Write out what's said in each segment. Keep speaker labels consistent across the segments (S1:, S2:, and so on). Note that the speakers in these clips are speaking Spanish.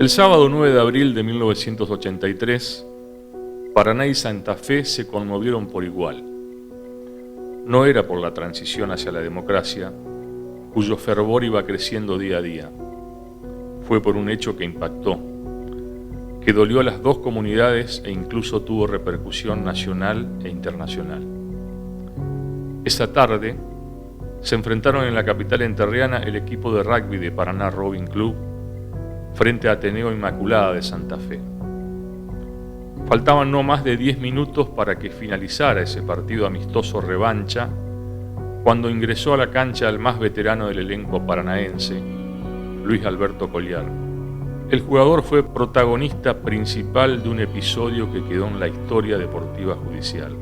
S1: El sábado 9 de abril de 1983, Paraná y Santa Fe se conmovieron por igual. No era por la transición hacia la democracia, cuyo fervor iba creciendo día a día. Fue por un hecho que impactó, que dolió a las dos comunidades e incluso tuvo repercusión nacional e internacional. Esa tarde se enfrentaron en la capital entrerriana el equipo de rugby de Paraná Rowing Club frente a Ateneo Inmaculada de Santa Fe. Faltaban no más de 10 minutos para que finalizara ese partido amistoso revancha cuando ingresó a la cancha el más veterano del elenco paranaense, Luis Alberto Colliar. El jugador fue protagonista principal de un episodio que quedó en la historia deportiva judicial.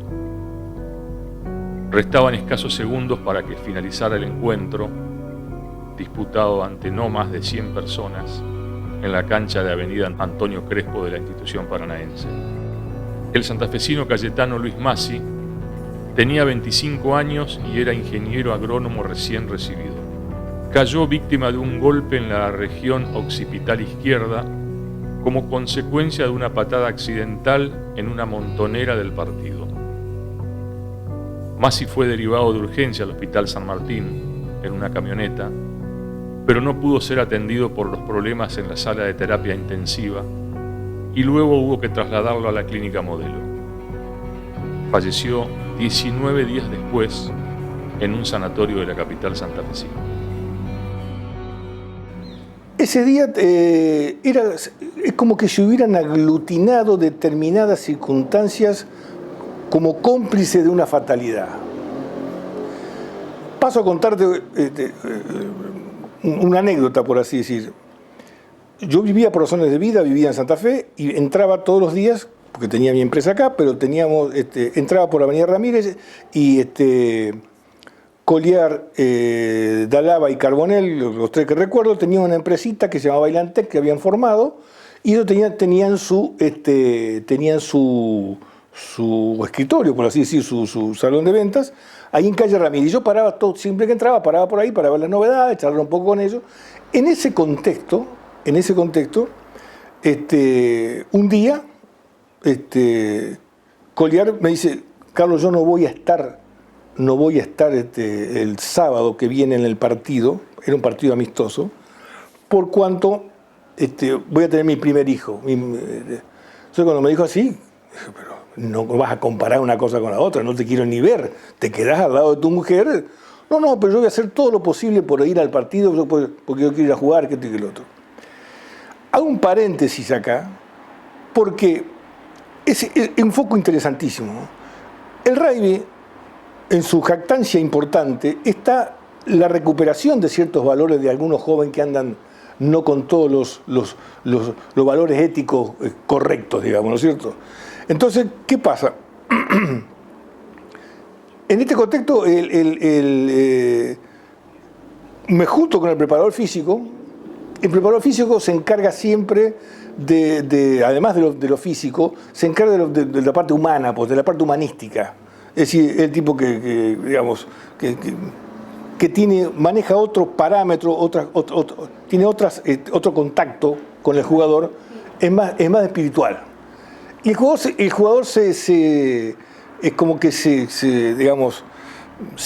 S1: Restaban escasos segundos para que finalizara el encuentro, disputado ante no más de 100 personas, en la cancha de Avenida Antonio Crespo de la institución paranaense. El santafesino Cayetano Luis Massi tenía 25 años y era ingeniero agrónomo recién recibido. Cayó víctima de un golpe en la región occipital izquierda como consecuencia de una patada accidental en una montonera del partido. Massi fue derivado de urgencia al Hospital San Martín en una camioneta, pero no pudo ser atendido por los problemas en la sala de terapia intensiva y luego hubo que trasladarlo a la clínica Modelo. Falleció 19 días después en un sanatorio de la capital santafesina.
S2: Ese día es como que se hubieran aglutinado determinadas circunstancias como cómplice de una fatalidad. Paso a contarte una anécdota, por así decir. Yo vivía por razones de vida, vivía en Santa Fe y entraba todos los días, porque tenía mi empresa acá, pero entraba por Avenida Ramírez y Colliar, Dalava y Carbonell, los tres que recuerdo, tenían una empresita que se llamaba Bailantec que habían formado y ellos tenían su escritorio, por así decir, su salón de ventas, ahí en calle Ramírez. Y yo paraba, siempre que entraba, paraba por ahí para ver las novedades, charlar un poco con ellos. En ese contexto, un día, Colliar me dice: Carlos, yo no voy a estar el sábado que viene en el partido, era un partido amistoso, por cuanto voy a tener mi primer hijo. Entonces cuando me dijo así, dije, pero no vas a comparar una cosa con la otra, no te quiero ni ver, te quedás al lado de tu mujer. No, pero yo voy a hacer todo lo posible por ir al partido, porque yo quiero ir a jugar, que esto y que lo otro. Hago un paréntesis acá, porque es un foco interesantísimo. El rugby, en su jactancia importante, está la recuperación de ciertos valores de algunos jóvenes que andan no con todos los valores éticos correctos, digamos, ¿no es cierto? Entonces, ¿qué pasa? En este contexto, me junto con el preparador físico. El preparador físico se encarga siempre además de lo físico, se encarga de la parte humana, pues, de la parte humanística. Es decir, el tipo que maneja otros parámetros, tiene otro contacto con el jugador, es más espiritual. Y el jugador es como que se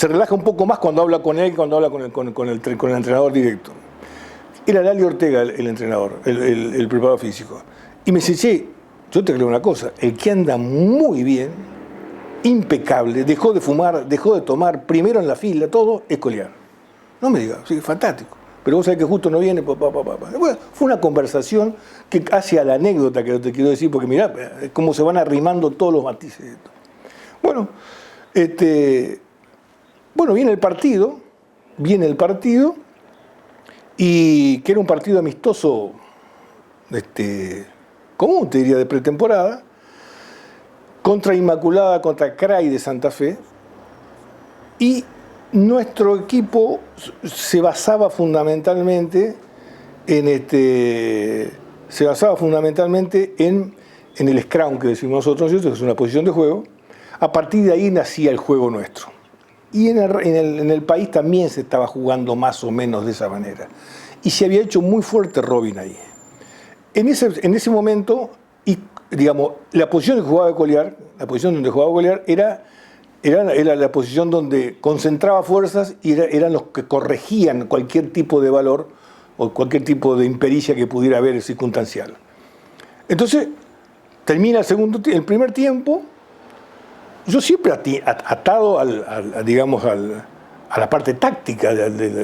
S2: relaja un poco más cuando habla con él que cuando habla con el entrenador directo. Era Lali Ortega el entrenador, el preparador físico. Y me dice: che, yo te creo una cosa, el que anda muy bien, impecable, dejó de fumar, dejó de tomar, primero en la fila, todo, es Colliar. No me digas, sí, fantástico. Pero vos sabés que justo no viene, Bueno, fue una conversación que hace la anécdota que te quiero decir, porque mirá cómo se van arrimando todos los matices de esto. Bueno, viene el partido, y que era un partido amistoso, común, te diría, de pretemporada, contra Inmaculada, contra CRAI de Santa Fe, y nuestro equipo se basaba fundamentalmente en el scrum que decimos nosotros, que es una posición de juego. A partir de ahí nacía el juego nuestro. Y en el país también se estaba jugando más o menos de esa manera. Y se había hecho muy fuerte Robin ahí. en ese momento, y digamos, la posición que jugaba Collier, la posición donde jugaba Collier era la posición donde concentraba fuerzas y eran los que corregían cualquier tipo de valor o cualquier tipo de impericia que pudiera haber circunstancial. Entonces, termina el primer tiempo, yo siempre atado a la parte táctica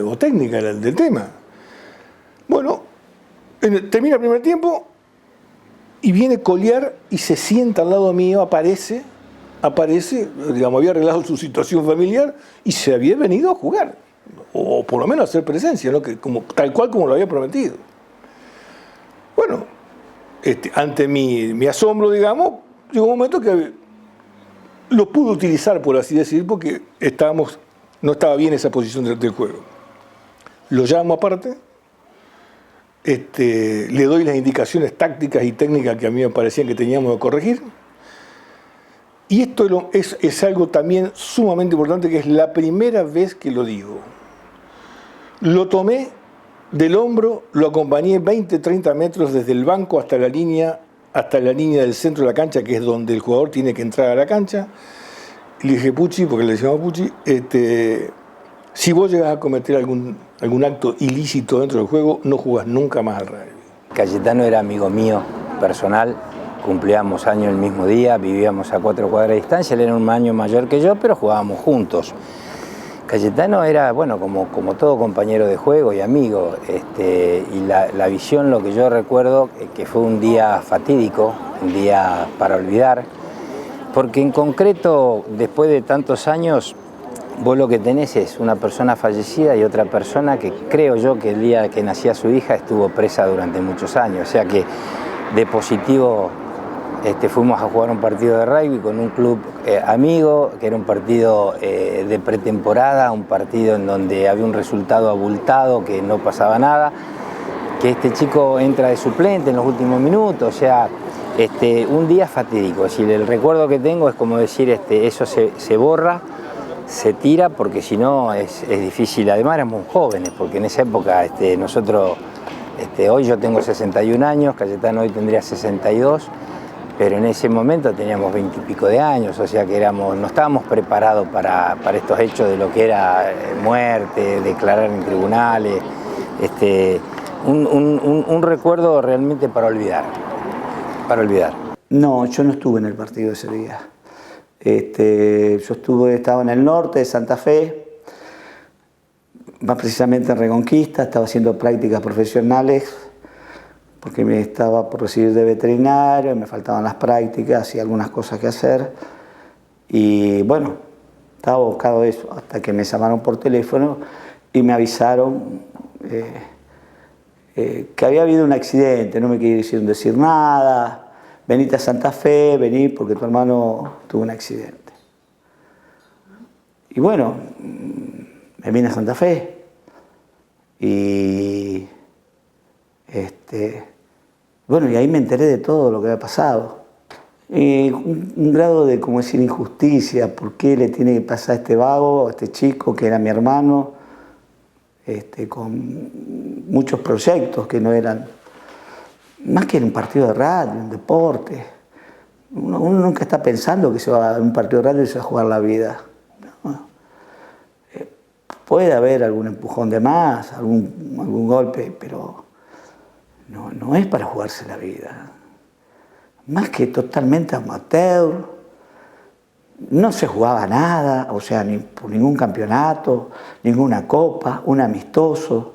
S2: o técnica del tema. Bueno, termina el primer tiempo y viene Collier y se sienta al lado mío, aparece, digamos, había arreglado su situación familiar y se había venido a jugar, o por lo menos a hacer presencia, ¿no? Tal cual como lo había prometido. Bueno, ante mi asombro, digamos, llegó un momento que lo pude utilizar, por así decir, porque no estaba bien esa posición del juego. Lo llamo aparte, le doy las indicaciones tácticas y técnicas que a mí me parecían que teníamos que corregir. Y esto es algo también sumamente importante, que es la primera vez que lo digo. Lo tomé del hombro, lo acompañé 20, 30 metros desde el banco hasta la línea del centro de la cancha, que es donde el jugador tiene que entrar a la cancha. Y le dije, Pucci, porque le decíamos Pucci, si vos llegas a cometer algún acto ilícito dentro del juego, no jugás nunca más al rugby.
S3: Cayetano era amigo mío personal, cumplíamos años el mismo día, vivíamos a 4 cuadras de distancia, él era un año mayor que yo, pero jugábamos juntos. Cayetano era, bueno, como todo compañero de juego y amigo, y la visión, lo que yo recuerdo, que fue un día fatídico, un día para olvidar, porque en concreto, después de tantos años, vos lo que tenés es una persona fallecida y otra persona que creo yo que el día que nacía su hija estuvo presa durante muchos años, o sea que de positivo fuimos a jugar un partido de rugby con un club amigo, que era un partido de pretemporada, un partido en donde había un resultado abultado, que no pasaba nada, que este chico entra de suplente en los últimos minutos, o sea, un día fatídico. Es decir, el recuerdo que tengo es como decir, eso se borra, se tira, porque si no es difícil. Además éramos jóvenes, porque en esa época nosotros, hoy yo tengo 61 años, Cayetano hoy tendría 62, pero en ese momento teníamos 20 y pico de años, o sea que no estábamos preparados para estos hechos de lo que era muerte, declarar en tribunales, un recuerdo realmente para olvidar.
S4: No, yo no estuve en el partido ese día. Yo estaba en el norte de Santa Fe, más precisamente en Reconquista, estaba haciendo prácticas profesionales, porque me estaba por recibir de veterinario, me faltaban las prácticas y algunas cosas que hacer. Y bueno, estaba buscando eso, hasta que me llamaron por teléfono y me avisaron que había habido un accidente, no me quisieron decir nada, venite a Santa Fe, vení porque tu hermano tuvo un accidente. Y bueno, me vine a Santa Fe y bueno, y ahí me enteré de todo lo que había pasado. Un grado de, como decir, injusticia, ¿por qué le tiene que pasar a este vago, a este chico que era mi hermano, con muchos proyectos que no eran, más que en un partido de radio, un deporte? Uno nunca está pensando que se va a un partido de radio y se va a jugar la vida. ¿No? Puede haber algún empujón de más, algún golpe, pero no es para jugarse la vida. Más que totalmente amateur, no se jugaba nada, o sea, ni por ningún campeonato, ninguna copa, un amistoso.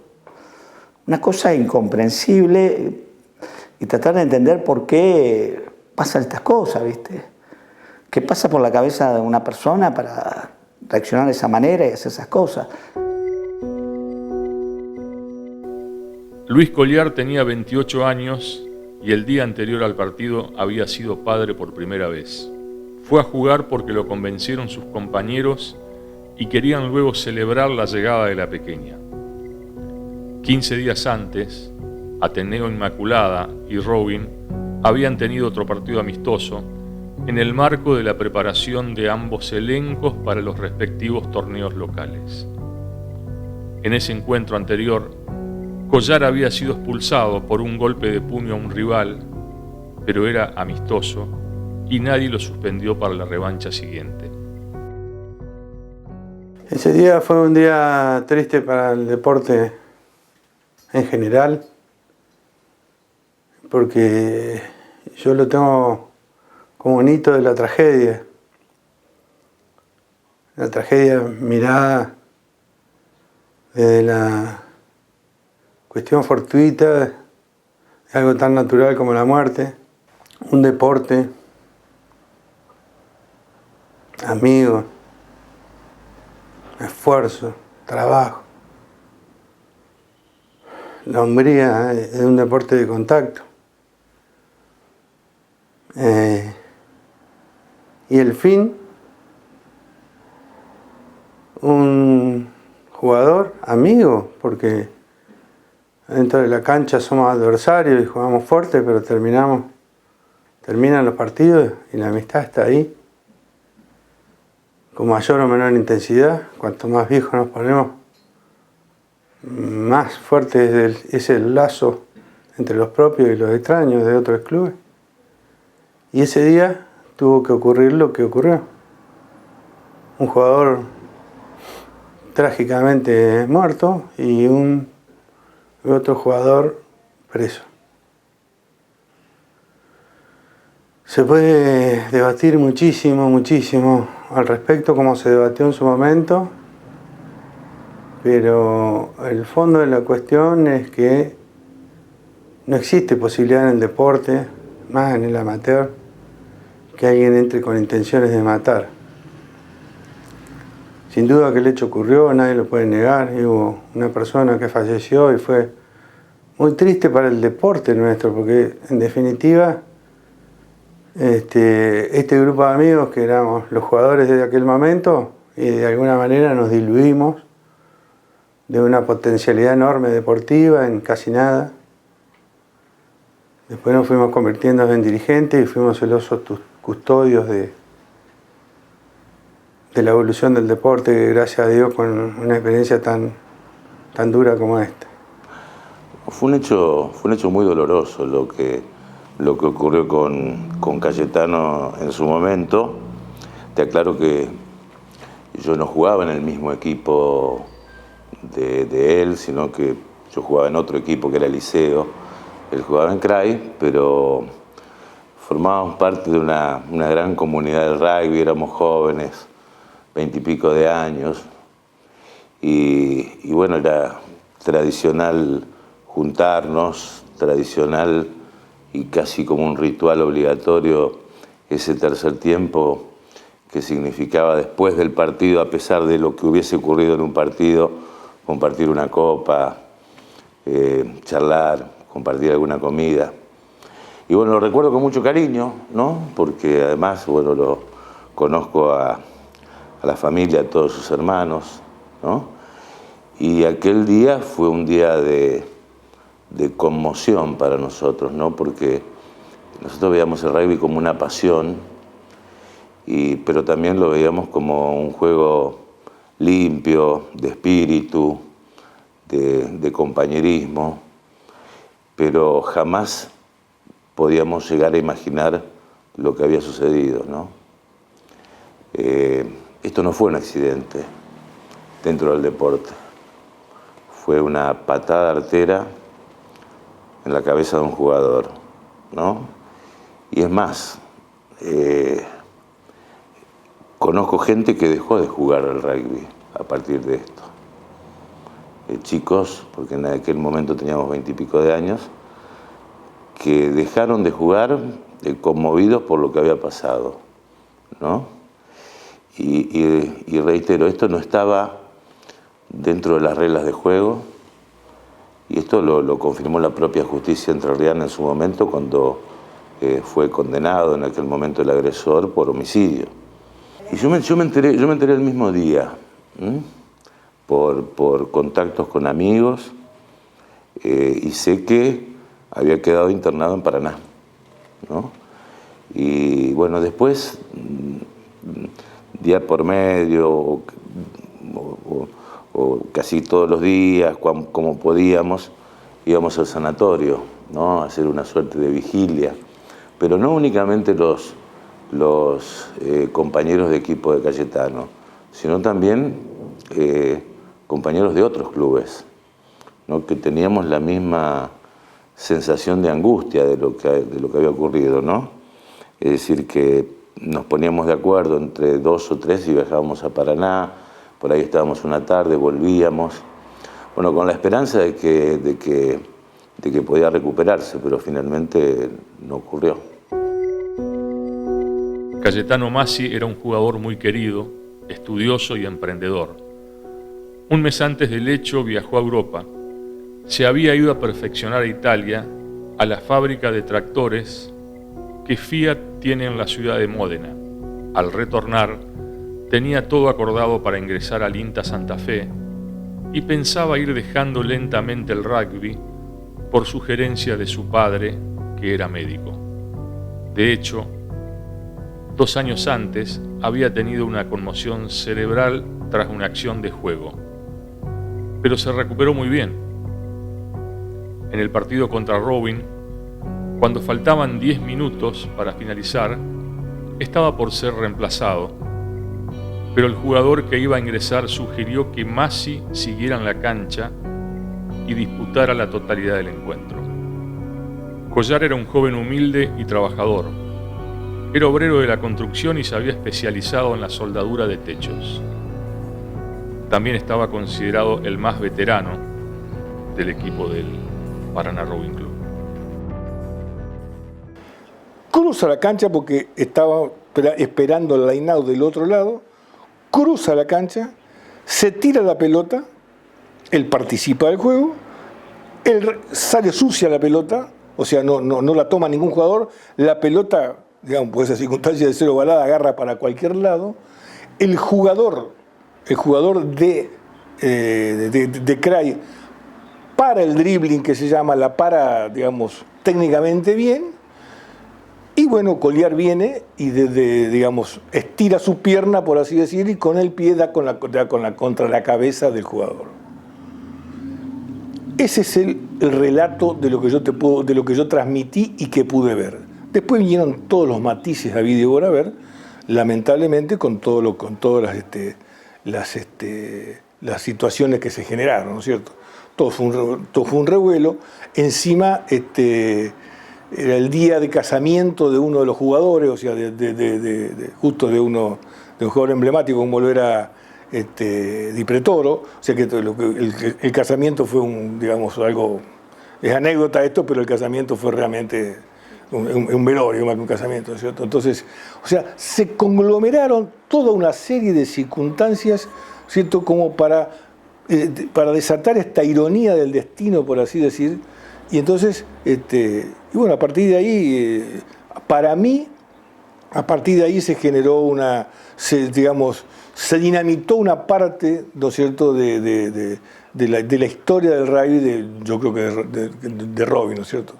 S4: Una cosa incomprensible, y tratar de entender por qué pasan estas cosas, ¿viste? ¿Qué pasa por la cabeza de una persona para reaccionar de esa manera y hacer esas cosas?
S1: Luis Collier tenía 28 años y el día anterior al partido había sido padre por primera vez. Fue a jugar porque lo convencieron sus compañeros y querían luego celebrar la llegada de la pequeña. 15 días antes, Ateneo Inmaculada y Robin habían tenido otro partido amistoso en el marco de la preparación de ambos elencos para los respectivos torneos locales. En ese encuentro anterior, Collar había sido expulsado por un golpe de puño a un rival, pero era amistoso y nadie lo suspendió para la revancha siguiente.
S5: Ese día fue un día triste para el deporte en general, porque yo lo tengo como un hito de la tragedia mirada desde la cuestión fortuita de algo tan natural como la muerte, un deporte, amigos, esfuerzo, trabajo, la hombría de un deporte de contacto. Y el fin, un jugador amigo, porque dentro de la cancha somos adversarios y jugamos fuerte, pero terminan los partidos y la amistad está ahí, con mayor o menor intensidad. Cuanto más viejos nos ponemos, más fuerte es el lazo entre los propios y los extraños de otros clubes. Y ese día tuvo que ocurrir lo que ocurrió. Un jugador trágicamente muerto y otro jugador preso. Se puede debatir muchísimo al respecto, como se debatió en su momento, pero el fondo de la cuestión es que no existe posibilidad en el deporte, más en el amateur, que alguien entre con intenciones de matar. Sin duda que el hecho ocurrió, nadie lo puede negar, y hubo una persona que falleció y fue muy triste para el deporte nuestro, porque en definitiva este grupo de amigos que éramos los jugadores de aquel momento y de alguna manera nos diluimos de una potencialidad enorme deportiva en casi nada. Después nos fuimos convirtiendo en dirigentes y fuimos celosos custodios de la evolución del deporte, gracias a Dios, con una experiencia tan dura como esta.
S6: Fue un hecho muy doloroso lo que ocurrió con Cayetano en su momento. Te aclaro que yo no jugaba en el mismo equipo de él, sino que yo jugaba en otro equipo que era el Liceo. Él jugaba en CRAI, pero formábamos parte de una gran comunidad del rugby, éramos jóvenes, 20 y pico de años, y bueno, era tradicional juntarnos, tradicional y casi como un ritual obligatorio ese tercer tiempo que significaba después del partido, a pesar de lo que hubiese ocurrido en un partido, compartir una copa, charlar, compartir alguna comida. Y bueno, lo recuerdo con mucho cariño, ¿no? Porque además, bueno, lo conozco a la familia, a todos sus hermanos, ¿no? Y aquel día fue un día de conmoción para nosotros, ¿no? Porque nosotros veíamos el rugby como una pasión, pero también lo veíamos como un juego limpio, de espíritu, de compañerismo, pero jamás podíamos llegar a imaginar lo que había sucedido, ¿no? Esto no fue un accidente dentro del deporte, fue una patada artera en la cabeza de un jugador, ¿no? Y es más, conozco gente que dejó de jugar al rugby a partir de esto. Chicos, porque en aquel momento teníamos 20 y pico de años, que dejaron de jugar conmovidos por lo que había pasado, ¿no? Y reitero, esto no estaba dentro de las reglas de juego, y esto lo confirmó la propia justicia entrerriana en su momento cuando fue condenado en aquel momento el agresor por homicidio. Y yo me enteré el mismo día, por contactos con amigos, y sé que había quedado internado en Paraná, ¿no? Y bueno, después, día por medio, o casi todos los días, como podíamos, íbamos al sanatorio, ¿no? A hacer una suerte de vigilia, pero no únicamente los compañeros de equipo de Cayetano, sino también compañeros de otros clubes, ¿no? Que teníamos la misma sensación de angustia de lo que había ocurrido, ¿no? Es decir, que nos poníamos de acuerdo entre 2 o 3 y viajábamos a Paraná, por ahí estábamos una tarde, volvíamos, bueno, con la esperanza de que podía recuperarse, pero finalmente no ocurrió.
S1: Cayetano Massi era un jugador muy querido, estudioso y emprendedor. Un mes antes del hecho viajó a Europa. Se había ido a perfeccionar a Italia, a la fábrica de tractores que Fiat tiene en la ciudad de Módena. Al retornar, tenía todo acordado para ingresar al INTA Santa Fe y pensaba ir dejando lentamente el rugby por sugerencia de su padre, que era médico. De hecho, 2 años antes había tenido una conmoción cerebral tras una acción de juego, pero se recuperó muy bien. En el partido contra Robin, cuando faltaban 10 minutos para finalizar, estaba por ser reemplazado, pero el jugador que iba a ingresar sugirió que Massi siguiera en la cancha y disputara la totalidad del encuentro. Collar era un joven humilde y trabajador. Era obrero de la construcción y se había especializado en la soldadura de techos. También estaba considerado el más veterano del equipo del Paraná Rowing Club.
S2: Cruza la cancha porque estaba esperando el line-out del otro lado, cruza la cancha, se tira la pelota, él participa del juego, él sale sucia la pelota, o sea, no la toma ningún jugador, la pelota, digamos, por esa circunstancia de cero balada, agarra para cualquier lado, el jugador de Cray para el dribbling, que se llama, la para, digamos, técnicamente bien. Y bueno, Collier viene y digamos, estira su pierna, por así decir, y con el pie da contra la cabeza del jugador. Ese es el relato de lo que yo transmití y que pude ver. Después vinieron todos los matices a video por haber, lamentablemente con todas las situaciones que se generaron, ¿no es cierto? Todo fue un revuelo. Encima, era el día de casamiento de uno de los jugadores, o sea, justo de un jugador emblemático como lo era Di Pretoro, o sea que el casamiento fue algo, es anécdota esto, pero el casamiento fue realmente un velorio más que un casamiento, ¿no es cierto? Entonces, o sea, se conglomeraron toda una serie de circunstancias, ¿cierto?, como para desatar esta ironía del destino, por así decir. Y entonces, y bueno, a partir de ahí, para mí, a partir de ahí se generó se dinamitó una parte, ¿no es cierto?, de la historia del rugby, yo creo que de Robin, ¿no es cierto?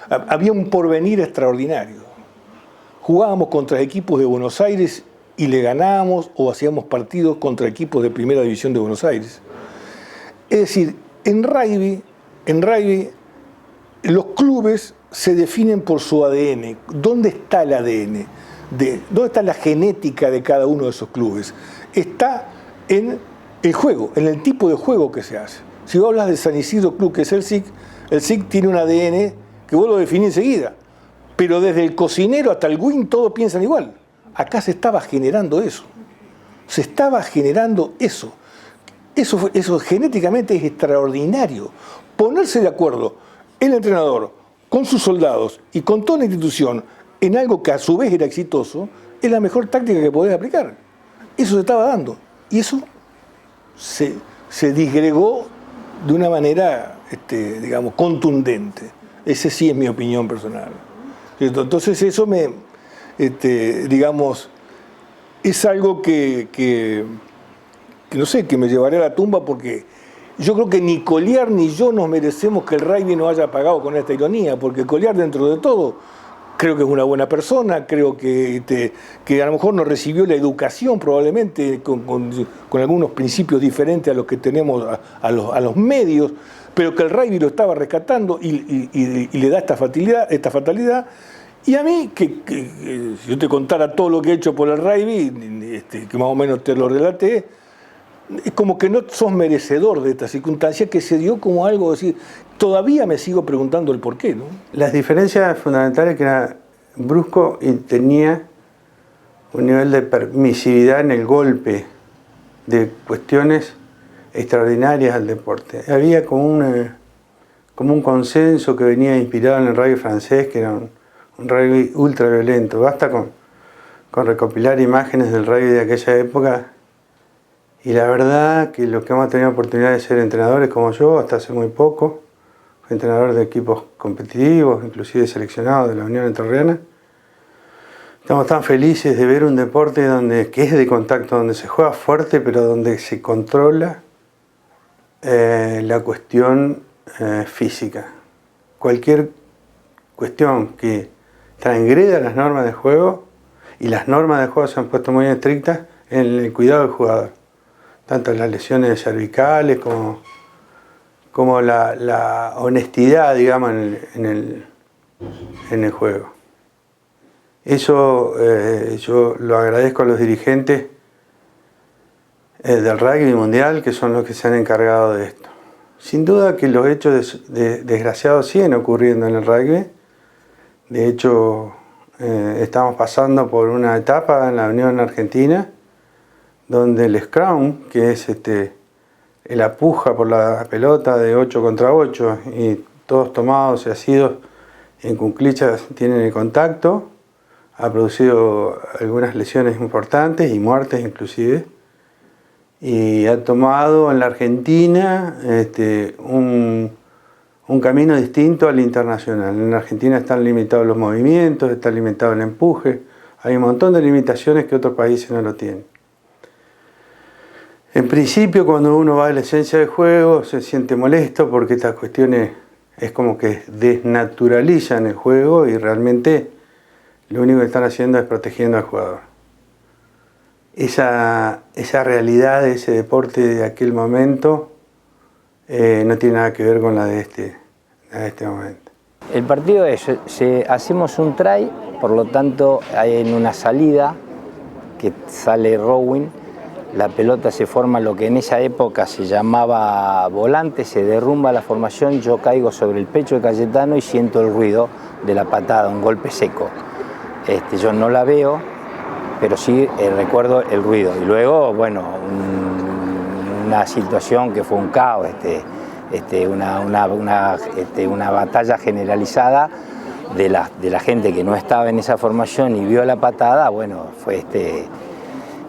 S2: Había un porvenir extraordinario. Jugábamos contra equipos de Buenos Aires y le ganábamos, o hacíamos partidos contra equipos de Primera División de Buenos Aires. Es decir, en rugby los clubes se definen por su ADN. ¿Dónde está el ADN? ¿Dónde está la genética de cada uno de esos clubes? Está en el juego, en el tipo de juego que se hace. Si vos hablas de San Isidro Club, que es el SIC tiene un ADN que vos lo definís enseguida. Pero desde el cocinero hasta el win todos piensan igual. Acá se estaba generando eso. Se estaba generando eso. Eso genéticamente es extraordinario. Ponerse de acuerdo el entrenador con sus soldados y con toda la institución en algo que a su vez era exitoso, es la mejor táctica que podés aplicar. Eso se estaba dando. Y eso se disgregó de una manera, digamos, contundente. Esa sí es mi opinión personal. Entonces eso digamos, es algo que no sé, que me llevaré a la tumba, porque yo creo que ni Collier ni yo nos merecemos que el rugby nos haya pagado con esta ironía, porque Collier, dentro de todo, creo que es una buena persona, creo que a lo mejor no recibió la educación probablemente con algunos principios diferentes a los que tenemos a los medios, pero que el rugby lo estaba rescatando y le da esta fatalidad. Y a mí, que si yo te contara todo lo que he hecho por el rugby, que más o menos te lo relaté, es como que no sos merecedor de esta circunstancia que se dio como algo, decir, todavía me sigo preguntando el por qué, ¿no?
S5: Las diferencias fundamentales que era brusco y tenía un nivel de permisividad en el golpe, de cuestiones extraordinarias al deporte. Había como un consenso que venía inspirado en el rugby francés, que era un rugby ultra violento. Basta con recopilar imágenes del rugby de aquella época, y la verdad que los que hemos tenido oportunidad de ser entrenadores como yo, hasta hace muy poco, fui entrenador de equipos competitivos, inclusive seleccionado de la Unión Entrerriana, estamos tan felices de ver un deporte que es de contacto, donde se juega fuerte, pero donde se controla la cuestión física. Cualquier cuestión que transgreda las normas de juego, y las normas de juego se han puesto muy estrictas en el cuidado del jugador, tanto las lesiones cervicales como la honestidad, digamos, en el juego. Eso yo lo agradezco a los dirigentes del rugby mundial, que son los que se han encargado de esto. Sin duda que los hechos desgraciados siguen ocurriendo en el rugby. De hecho, estamos pasando por una etapa en la Unión Argentina donde el scrum, que es la puja por la pelota de 8 contra 8, y todos tomados y asidos en cuclillas tienen el contacto, ha producido algunas lesiones importantes y muertes inclusive, y ha tomado en la Argentina un camino distinto al internacional. En la Argentina están limitados los movimientos, está limitado el empuje, hay un montón de limitaciones que otros países no lo tienen. En principio, cuando uno va a la esencia del juego, se siente molesto porque estas cuestiones es como que desnaturalizan el juego, y realmente lo único que están haciendo es protegiendo al jugador. Esa realidad de ese deporte de aquel momento no tiene nada que ver con la de este momento.
S3: El partido es, hacemos un try, por lo tanto hay en una salida que sale rowing, la pelota se forma lo que en esa época se llamaba volante, se derrumba la formación, yo caigo sobre el pecho de Cayetano y siento el ruido de la patada, un golpe seco. Yo no la veo, pero sí recuerdo el ruido. Y luego, bueno, una situación que fue un caos, una batalla generalizada de la gente que no estaba en esa formación y vio la patada. Bueno, fue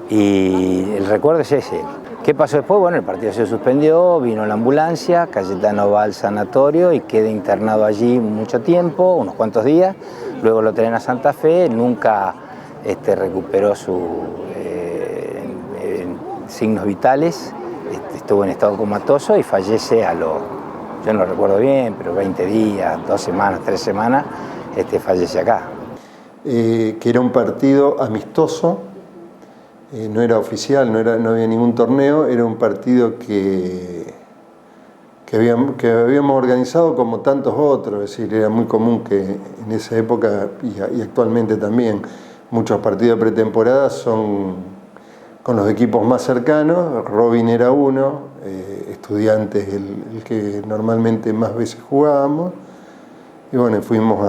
S3: y el recuerdo es ese. ¿Qué pasó después? Bueno, el partido se suspendió, vino la ambulancia, Cayetano va al sanatorio y queda internado allí mucho tiempo, unos cuantos días, luego lo traen a Santa Fe, nunca recuperó sus signos vitales, estuvo en estado comatoso y fallece yo no lo recuerdo bien, pero 20 días, 2 semanas, 3 semanas, fallece acá.
S7: Que era un partido amistoso, no era oficial, no había ningún torneo, era un partido que habíamos organizado como tantos otros, es decir, era muy común que en esa época y actualmente también muchos partidos de pretemporada son con los equipos más cercanos. Robin era uno, Estudiantes el que normalmente más veces jugábamos, y bueno, fuimos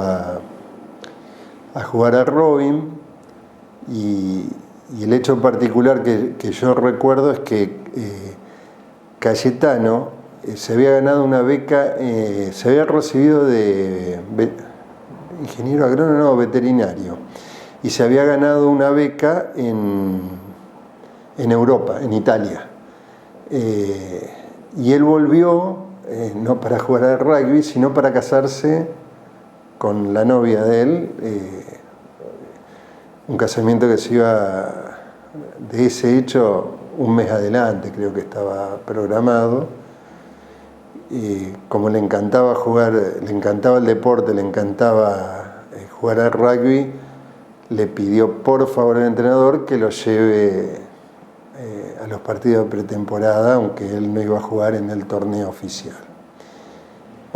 S7: a jugar a Robin, y el hecho particular que yo recuerdo es que Cayetano se había ganado una beca, se había recibido de ingeniero agrónomo veterinario, y se había ganado una beca en Europa, en Italia. Y él volvió, no para jugar al rugby, sino para casarse con la novia de él, un casamiento que se iba de ese hecho un mes adelante, creo que estaba programado. Y como le encantaba jugar, le encantaba el deporte, le encantaba jugar al rugby, le pidió por favor al entrenador que lo lleve a los partidos de pretemporada, aunque él no iba a jugar en el torneo oficial.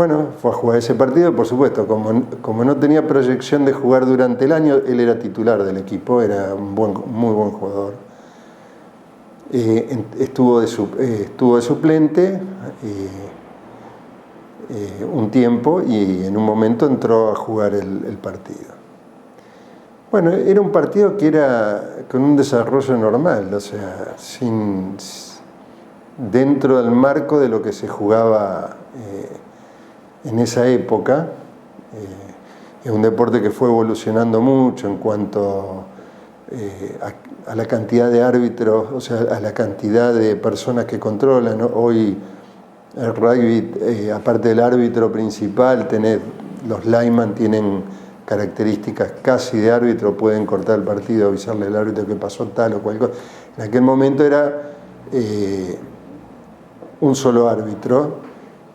S7: Bueno, fue a jugar ese partido y por supuesto, como no tenía proyección de jugar durante el año, él era titular del equipo, era un muy buen jugador. Estuvo de suplente un tiempo y en un momento entró a jugar el partido. Bueno, era un partido que era con un desarrollo normal, o sea, dentro del marco de lo que se jugaba en esa época. Es un deporte que fue evolucionando mucho en cuanto a la cantidad de árbitros, o sea, a la cantidad de personas que controlan, ¿no? Hoy el rugby, aparte del árbitro principal, los linemen tienen características casi de árbitro, pueden cortar el partido, avisarle al árbitro que pasó tal o cual cosa. En aquel momento era un solo árbitro.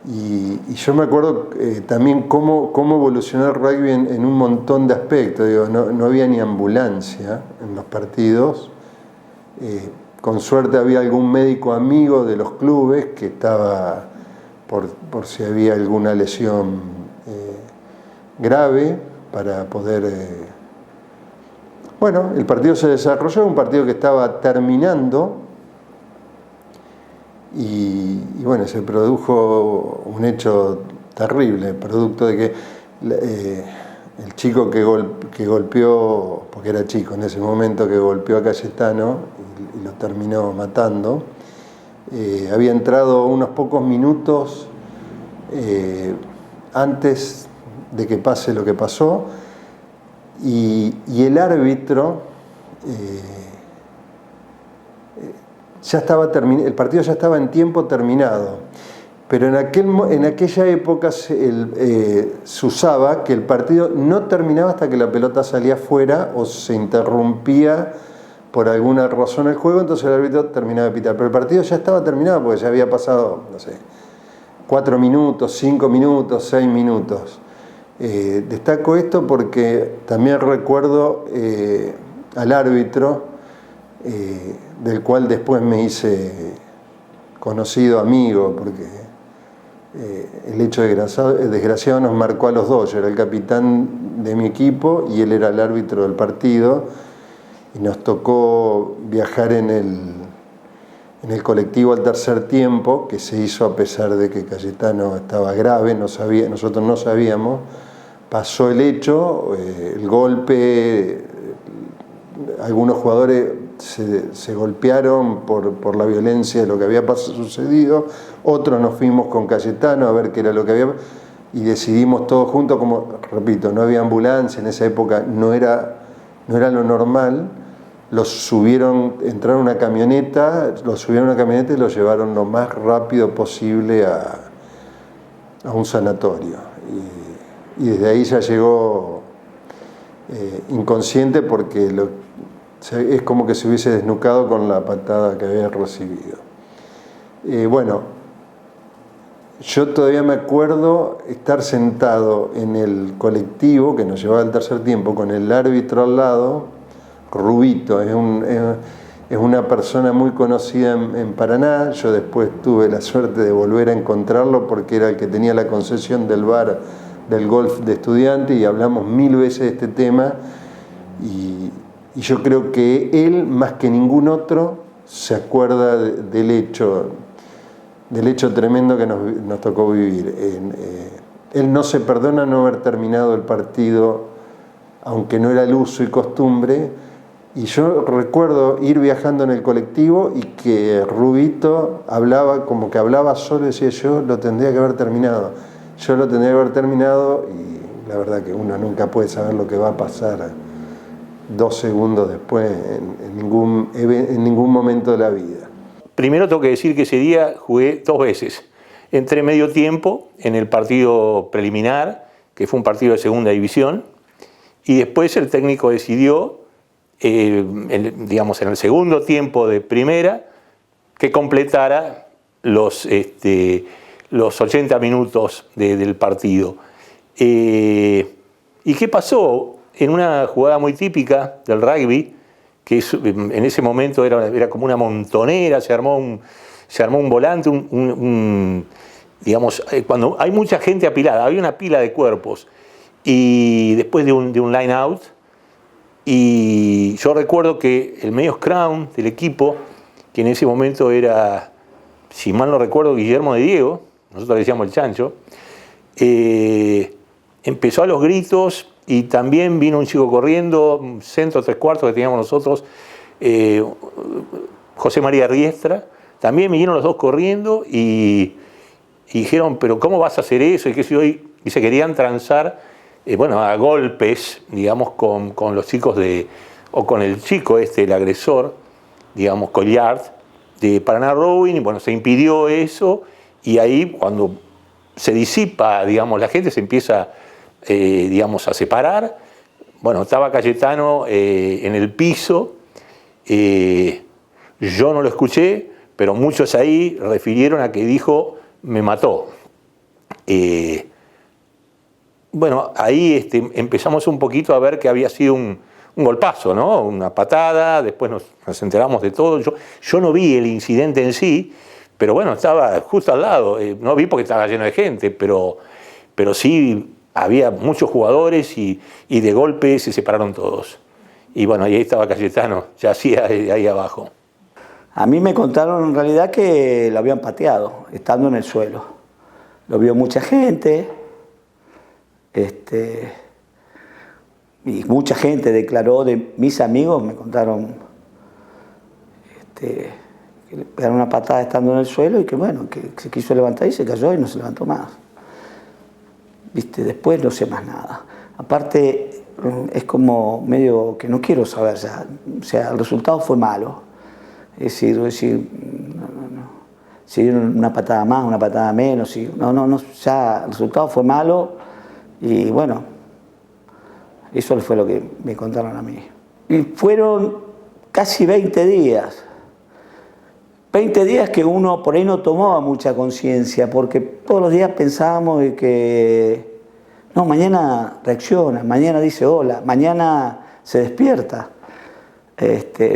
S7: Y yo me acuerdo también cómo evolucionó el rugby en un montón de aspectos. Digo, no había ni ambulancia en los partidos. Con suerte había algún médico amigo de los clubes que estaba por si había alguna lesión grave para poder... Bueno, el partido se desarrolló, un partido que estaba terminando. Y bueno, se produjo un hecho terrible, producto de que el chico que golpeó, porque era chico en ese momento, que golpeó a Cayetano y lo terminó matando, había entrado unos pocos minutos antes de que pase lo que pasó, y el árbitro... el partido ya estaba en tiempo terminado, pero en aquella época se usaba que el partido no terminaba hasta que la pelota salía fuera o se interrumpía por alguna razón el juego, entonces el árbitro terminaba de pitar. Pero el partido ya estaba terminado porque ya había pasado, no sé, 4 minutos, 5 minutos, 6 minutos. Destaco esto porque también recuerdo al árbitro, del cual después me hice conocido, amigo, porque el hecho desgraciado nos marcó a los dos. Yo era el capitán de mi equipo y él era el árbitro del partido, y nos tocó viajar en el colectivo al tercer tiempo, que se hizo a pesar de que Cayetano estaba grave, nosotros no sabíamos. Pasó el hecho, el golpe, algunos jugadores se golpearon por la violencia de lo que había sucedido, otros nos fuimos con Cayetano a ver qué era lo que había, y decidimos todos juntos, como repito, no había ambulancia, en esa época no era lo normal, entraron a una camioneta, los subieron a una camioneta y los llevaron lo más rápido posible a un sanatorio, y desde ahí ya llegó inconsciente porque es como que se hubiese desnucado con la patada que había recibido. Bueno, yo todavía me acuerdo estar sentado en el colectivo que nos llevaba al tercer tiempo con el árbitro al lado, Rubito, es una persona muy conocida en Paraná. Yo después tuve la suerte de volver a encontrarlo porque era el que tenía la concesión del bar del golf de Estudiantes, y hablamos 1000 veces de este tema, y yo creo que él, más que ningún otro, se acuerda del hecho tremendo que nos tocó vivir. Él no se perdona no haber terminado el partido, aunque no era el uso y costumbre, y yo recuerdo ir viajando en el colectivo y que Rubito como que hablaba solo y decía: yo lo tendría que haber terminado, y la verdad que uno nunca puede saber lo que va a pasar 2 segundos después en ningún momento de la vida.
S8: Primero tengo que decir que ese día jugué 2 veces. Entré medio tiempo en el partido preliminar, que fue un partido de segunda división, y después el técnico decidió, en el segundo tiempo de primera, que completara los 80 minutos del partido. ¿Y qué pasó? En una jugada muy típica del rugby, que en ese momento era como una montonera, se armó un volante, digamos, cuando hay mucha gente apilada, había una pila de cuerpos, y después de un line out, y yo recuerdo que el medio scrum del equipo, que en ese momento era, si mal no recuerdo, Guillermo de Diego, nosotros le decíamos el Chancho, empezó a los gritos y también vino un chico corriendo, un centro 3/4 que teníamos nosotros, José María Riestra, también vinieron los dos corriendo y dijeron, pero ¿cómo vas a hacer eso? Y se querían transar, bueno, a golpes, digamos, con los chicos o con el chico el agresor, digamos, Collard, de Paraná Rowing, y bueno, se impidió eso, y ahí cuando se disipa, digamos, la gente se empieza, digamos, a separar. Bueno, estaba Cayetano en el piso, yo no lo escuché, pero muchos ahí refirieron a que dijo, me mató. Bueno, ahí empezamos un poquito a ver que había sido un golpazo, ¿no? Una patada, después nos enteramos de todo. Yo no vi el incidente en sí, pero bueno, estaba justo al lado. No vi porque estaba lleno de gente, pero sí había muchos jugadores y de golpe se separaron todos. Y bueno, ahí estaba Cayetano, yacía ahí abajo.
S4: A mí me contaron en realidad que lo habían pateado, estando en el suelo. Lo vio mucha gente, y mucha gente declaró, de mis amigos me contaron que le pegaron una patada estando en el suelo y que bueno, que se quiso levantar y se cayó y no se levantó más. ¿Viste? Después no sé más nada. Aparte, es como medio que no quiero saber ya. O sea, el resultado fue malo. Es decir, si dieron una patada más, una patada menos, ya el resultado fue malo y bueno, eso fue lo que me contaron a mí. Y fueron casi 20 días. 20 días que uno por ahí no tomaba mucha conciencia, porque todos los días pensábamos de que no, mañana reacciona, mañana dice hola, mañana se despierta.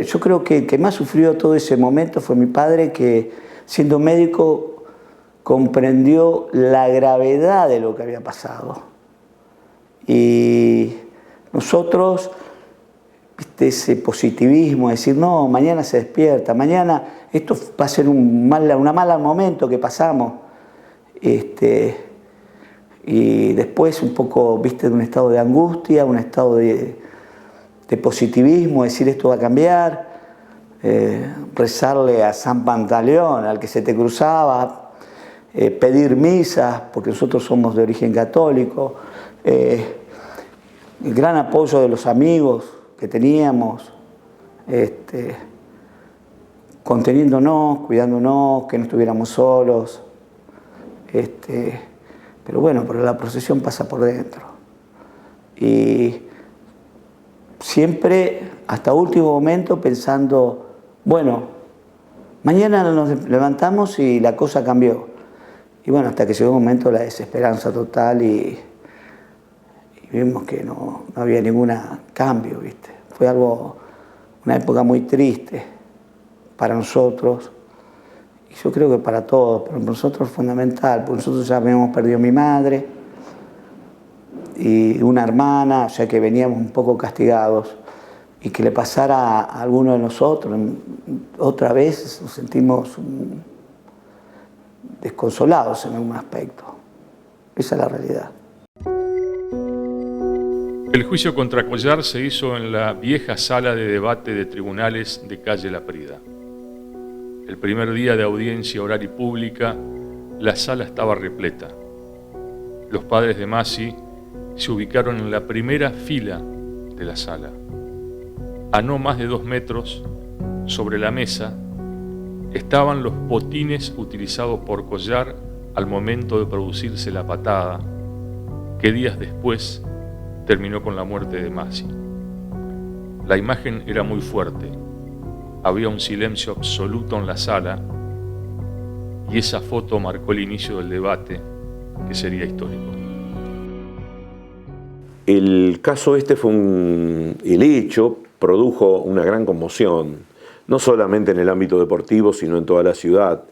S4: Yo creo que el que más sufrió todo ese momento fue mi padre, que siendo médico comprendió la gravedad de lo que había pasado. Y nosotros, ¿viste? Ese positivismo, decir, no, mañana se despierta, mañana esto va a ser un mal momento que pasamos. Y después un poco, ¿viste? De un estado de angustia, un estado de positivismo, decir esto va a cambiar, rezarle a San Pantaleón, al que se te cruzaba, pedir misas, porque nosotros somos de origen católico, el gran apoyo de los amigos que teníamos, conteniéndonos, cuidándonos, que no estuviéramos solos, pero bueno, pero la procesión pasa por dentro. Y siempre, hasta último momento, pensando, bueno, mañana nos levantamos y la cosa cambió. Y bueno, hasta que llegó un momento de la desesperanza total y vimos que no había ningún cambio, ¿viste? Fue una época muy triste para nosotros, y yo creo que para todos, pero para nosotros es fundamental, porque nosotros ya habíamos perdido a mi madre y una hermana, o sea que veníamos un poco castigados, y que le pasara a alguno de nosotros, otra vez nos sentimos desconsolados en algún aspecto. Esa es la realidad.
S1: El juicio contra Collard se hizo en la vieja sala de debate de tribunales de calle Laprida. El primer día de audiencia oral y pública, la sala estaba repleta. Los padres de Masi se ubicaron en la primera fila de la sala. A no más de 2 metros, sobre la mesa, estaban los botines utilizados por Collard al momento de producirse la patada, que días después terminó con la muerte de Masi. La imagen era muy fuerte. Había un silencio absoluto en la sala y esa foto marcó el inicio del debate que sería histórico.
S9: El caso el hecho produjo una gran conmoción, no solamente en el ámbito deportivo, sino en toda la ciudad,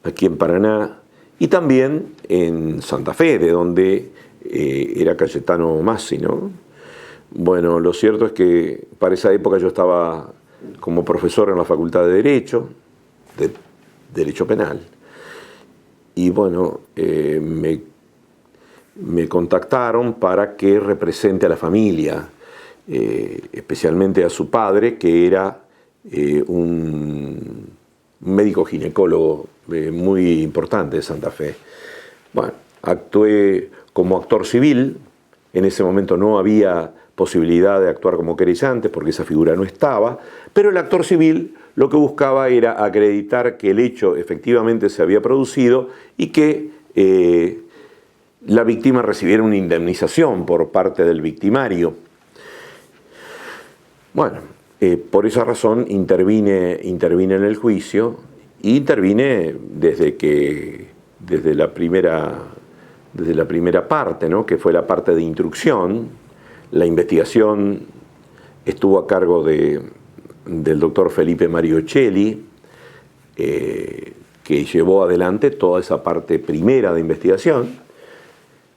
S9: aquí en Paraná, y también en Santa Fe, de donde era Cayetano Massi, ¿no? Bueno, lo cierto es que para esa época yo estaba como profesor en la Facultad de Derecho Penal. Y bueno, me contactaron para que represente a la familia, especialmente a su padre, que era un médico ginecólogo muy importante de Santa Fe. Bueno, actué como actor civil. En ese momento no había posibilidad de actuar como querellante porque esa figura no estaba, pero el actor civil lo que buscaba era acreditar que el hecho efectivamente se había producido y que la víctima recibiera una indemnización por parte del victimario. Bueno, por esa razón intervine en el juicio y intervine desde la primera parte, ¿no? Que fue la parte de instrucción. La investigación estuvo a cargo del doctor Felipe Mariochelli, que llevó adelante toda esa parte primera de investigación.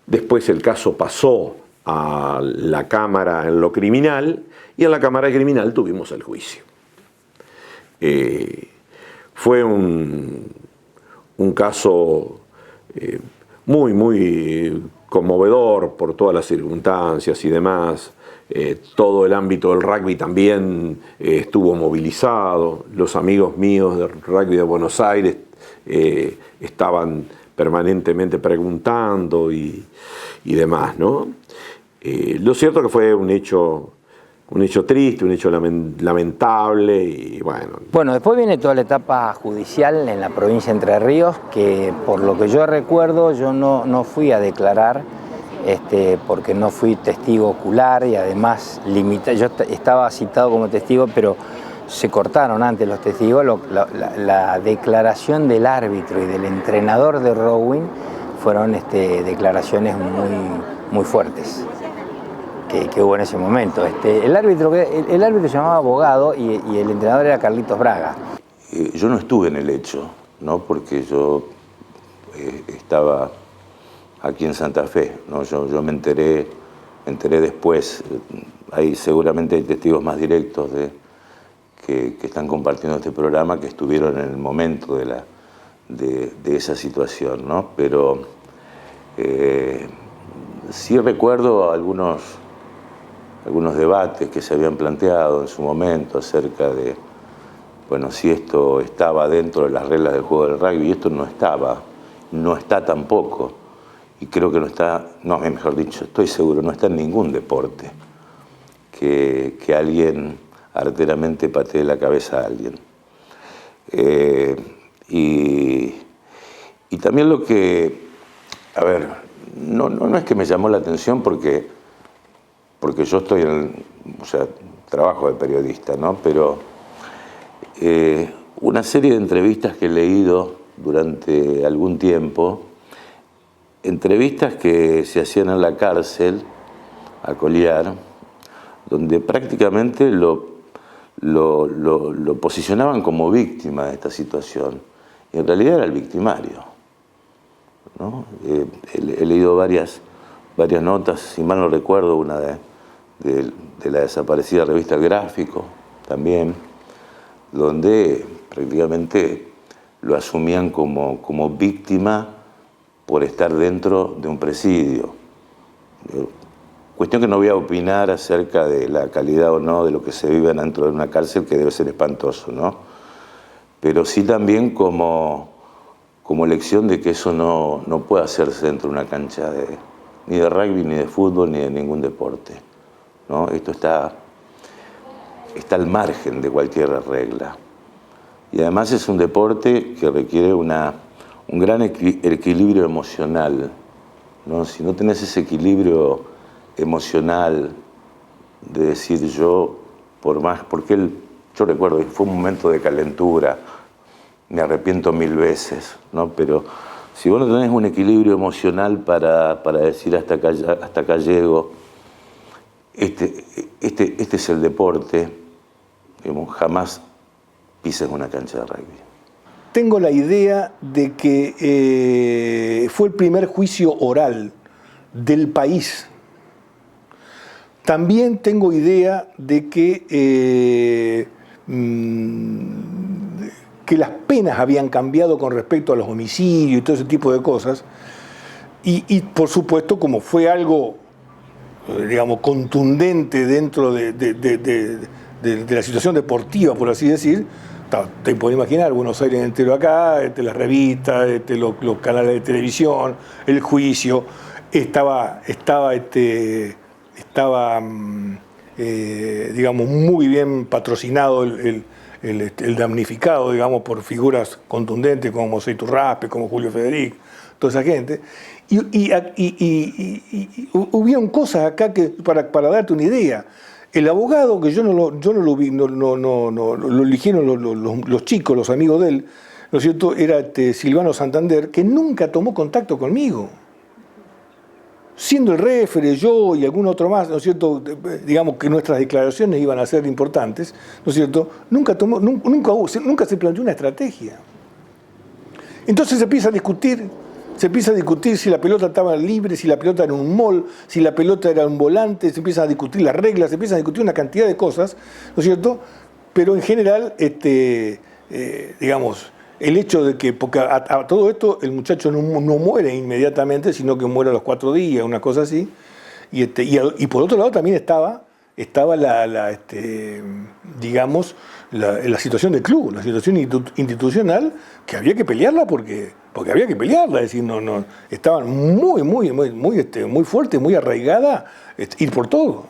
S9: Después el caso pasó a la Cámara en lo criminal y en la Cámara Criminal tuvimos el juicio. Fue un caso muy, muy conmovedor por todas las circunstancias y demás. Todo el ámbito del rugby también estuvo movilizado. Los amigos míos del rugby de Buenos Aires estaban permanentemente preguntando y demás, ¿no? Lo cierto que fue un hecho triste, un hecho lamentable y bueno.
S3: Bueno, después viene toda la etapa judicial en la provincia de Entre Ríos, que por lo que yo recuerdo yo no fui a declarar porque no fui testigo ocular y además yo estaba citado como testigo, pero se cortaron antes los testigos. La declaración del árbitro y del entrenador de rowing fueron declaraciones muy fuertes que hubo en ese momento. El árbitro se llamaba Abogado y el entrenador era Carlitos Braga.
S6: Yo no estuve en el hecho, ¿no? Porque yo estaba aquí en Santa Fe, ¿no? Yo me enteré después. Seguramente hay testigos más directos que están compartiendo este programa que estuvieron en el momento de esa situación, ¿no? Pero sí recuerdo algunos debates que se habían planteado en su momento acerca de, bueno, si esto estaba dentro de las reglas del juego del rugby, y esto no está tampoco, y creo que mejor dicho, estoy seguro, no está en ningún deporte que alguien arteramente patee la cabeza a alguien. Y también lo que, no es que me llamó la atención porque yo estoy trabajo de periodista, ¿no? Pero una serie de entrevistas que he leído durante algún tiempo, entrevistas que se hacían en la cárcel a Colliar, donde prácticamente lo posicionaban como víctima de esta situación, y en realidad era el victimario, ¿no? He leído varias notas, si mal no recuerdo, una de la desaparecida revista El Gráfico, también, donde prácticamente lo asumían como víctima por estar dentro de un presidio. Cuestión que no voy a opinar acerca de la calidad o no de lo que se vive dentro de una cárcel, que debe ser espantoso, ¿no? Pero sí también como lección de que eso no puede hacerse dentro de una cancha ni de rugby, ni de fútbol, ni de ningún deporte, ¿no? Esto está al margen de cualquier regla. Y además es un deporte que requiere un gran equilibrio emocional, ¿no? Si no tenés ese equilibrio emocional de decir yo recuerdo que fue un momento de calentura, me arrepiento 1000 veces, ¿no? Pero si vos no tenés un equilibrio emocional para decir hasta acá llego, este es el deporte, digamos, jamás pises una cancha de rugby.
S2: tengo la idea de que fue el primer juicio oral del país. También tengo idea de que las penas habían cambiado con respecto a los homicidios y todo ese tipo de cosas. Y por supuesto, como fue algo, digamos, contundente dentro de la situación deportiva, por así decir, te puedes imaginar, Buenos Aires entero acá, las revistas, los canales de televisión, el juicio, estaba digamos, muy bien patrocinado el damnificado, digamos, por figuras contundentes como Mosè Iturraspe, como Julio Federico, toda esa gente. Y hubieron cosas acá que, para darte una idea, el abogado, que yo no lo vi, lo eligieron los chicos, los amigos de él, ¿no es cierto?, era Silvano Santander, que nunca tomó contacto conmigo. Siendo el referee, yo y algún otro más, ¿no es cierto?, digamos que nuestras declaraciones iban a ser importantes, ¿no es cierto?, nunca se planteó una estrategia. Entonces se empieza a discutir si la pelota estaba libre, si la pelota era un mol, si la pelota era un volante, se empiezan a discutir las reglas, se empiezan a discutir una cantidad de cosas, ¿no es cierto?, pero en general, digamos, el hecho de que, porque a todo esto el muchacho no muere inmediatamente, sino que muere a los 4 días, una cosa así, y por otro lado también estaba digamos, la situación del club, la situación institucional, que había que pelearla porque había que pelearla, es decir, estaban muy fuerte, muy arraigada, ir por todo,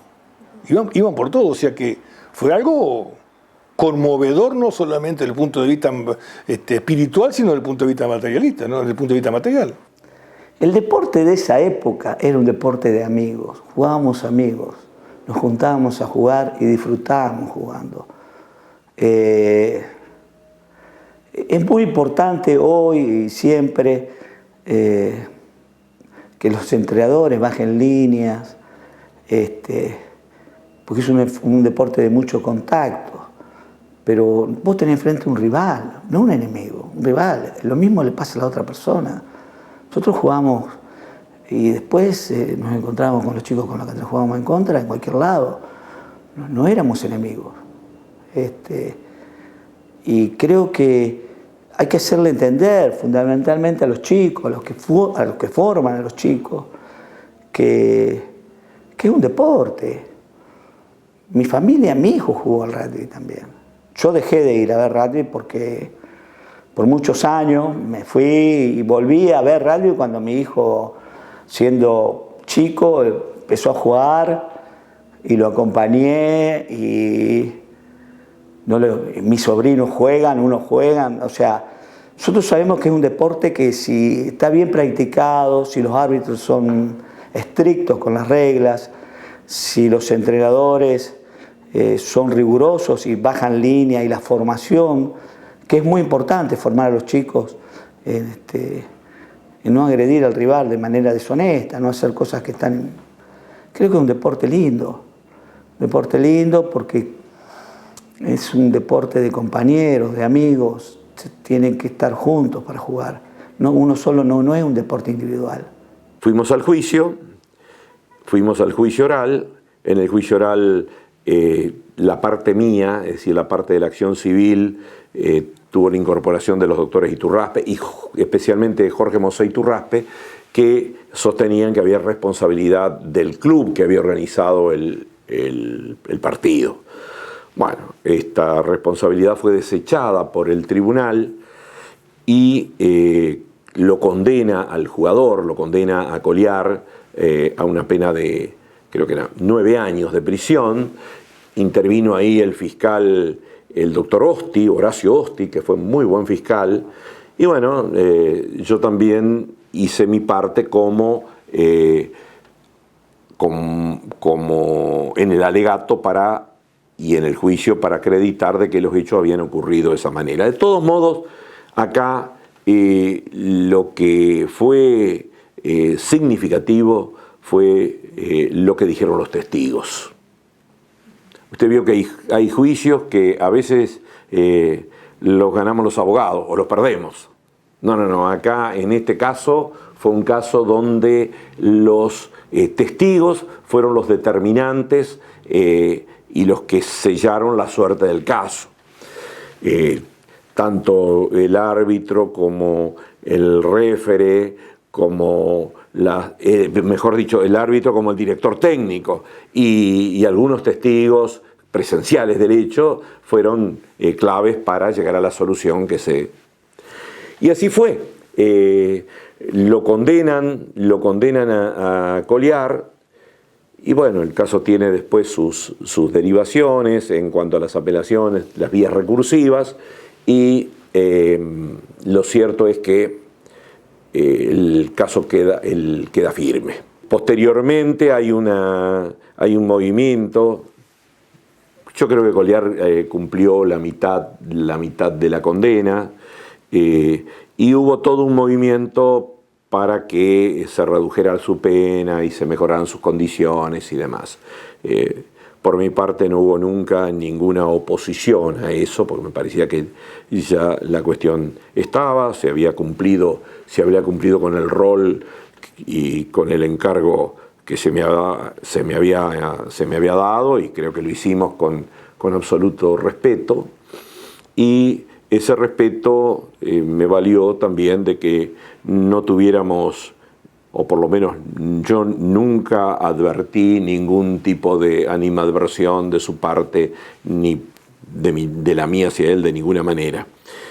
S2: iban por todo, o sea que fue algo conmovedor, no solamente desde el punto de vista espiritual, sino desde el punto de vista materialista, ¿no?, desde el punto de vista material.
S4: El deporte de esa época era un deporte de amigos, jugábamos amigos, nos juntábamos a jugar y disfrutábamos jugando. Es muy importante hoy y siempre que los entrenadores bajen líneas, porque es un deporte de mucho contacto. Pero vos tenés enfrente un rival, no un enemigo, un rival. Lo mismo le pasa a la otra persona. Nosotros jugamos y después nos encontramos con los chicos con los que jugábamos en contra, en cualquier lado. No éramos enemigos. Y creo que hay que hacerle entender fundamentalmente a los chicos, a los que forman a los chicos, que es un deporte. Mi familia, mi hijo jugó al rugby también. Yo dejé de ir a ver rugby porque por muchos años me fui y volví a ver rugby cuando mi hijo, siendo chico, empezó a jugar y lo acompañé y mis sobrinos juegan, unos juegan, o sea, nosotros sabemos que es un deporte que si está bien practicado, si los árbitros son estrictos con las reglas, si los entrenadores son rigurosos y bajan línea, y la formación, que es muy importante formar a los chicos en no agredir al rival de manera deshonesta, no hacer cosas que están... Creo que es un deporte lindo porque es un deporte de compañeros, de amigos, tienen que estar juntos para jugar. Uno solo no es un deporte individual.
S9: Fuimos al juicio oral. En el juicio oral la parte mía, es decir, la parte de la acción civil, tuvo la incorporación de los doctores Iturraspe y especialmente Jorge Mosè Iturraspe, que sostenían que había responsabilidad del club que había organizado el partido. Bueno, esta responsabilidad fue desechada por el tribunal y lo condena al jugador, lo condena a Colliard a una pena de, creo que era 9 años de prisión. Intervino ahí el fiscal, el doctor Osti, Horacio Osti, que fue muy buen fiscal. Y bueno, yo también hice mi parte como en el alegato y en el juicio para acreditar de que los hechos habían ocurrido de esa manera. De todos modos, acá lo que fue significativo fue lo que dijeron los testigos. Usted vio que hay juicios que a veces los ganamos los abogados o los perdemos. No, acá en este caso fue un caso donde los testigos fueron los determinantes y los que sellaron la suerte del caso. Tanto el árbitro como el réfere, como mejor dicho, el árbitro como el director técnico y algunos testigos presenciales del hecho fueron claves para llegar a la solución que se... Y así fue. Lo condenan a Colliar y bueno, el caso tiene después sus derivaciones en cuanto a las apelaciones, las vías recursivas y lo cierto es que el caso queda firme. Posteriormente hay un movimiento. Yo creo que Colliar cumplió la mitad de la condena y hubo todo un movimiento para que se redujera su pena y se mejoraran sus condiciones y demás. Por mi parte no hubo nunca ninguna oposición a eso, porque me parecía que ya la cuestión estaba, se había cumplido con el rol y con el encargo que se me había dado, y creo que lo hicimos con absoluto respeto. Y ese respeto me valió también de que no tuviéramos, o por lo menos yo nunca advertí ningún tipo de animadversión de su parte, ni de la mía hacia él de ninguna manera.